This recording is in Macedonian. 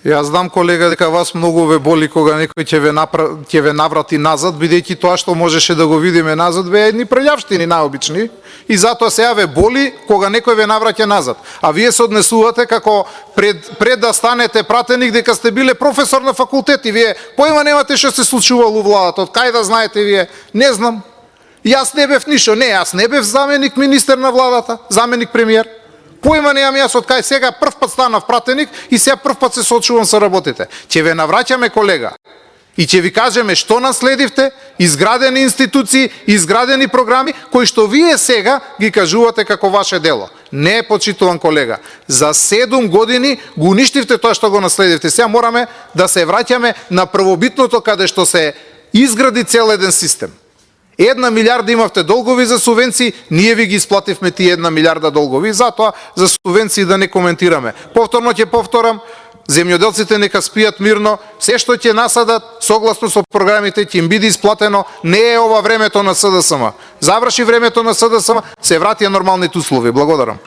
Јас знам, колега, дека вас многу ве боли кога некој ќе ве наврати назад, бидејќи тоа што можеше да го видиме назад беа едни прљавштини наобични и затоа сега ве боли кога некој ве навраќа назад. А вие се однесувате како пред да станете пратеник дека сте биле професор на факултет и вие појма немате што се случувало у владата. Од кај да знаете вие? Не знам. Јас не бев ништо. Не, јас не бев заменик министер на владата, заменик премиер. Појма немам јас од кај сега прв пат станав пратеник и сега прв пат се соочувам со работите. Ќе ве навраќаме, колега, и ќе ви кажеме што наследивте, изградени институции, изградени програми, кои што вие сега ги кажувате како ваше дело. Не, почитуван колега, за 7 години го уништивте тоа што го наследивте. Сега мораме да се враќаме на првобитното каде што се изгради цел еден систем. 1 милиарда имавте долгови за субвенции, ние ви ги исплативме тие 1 милиарда долгови, затоа за субвенции да не коментираме. Повторно ќе повторам, земјоделците нека спијат мирно, се што ќе насадат согласно со програмите ќе им биде исплатено, не е ова времето на СДСМ. Заврши времето на СДСМ, се вратија нормалните услови. Благодарам.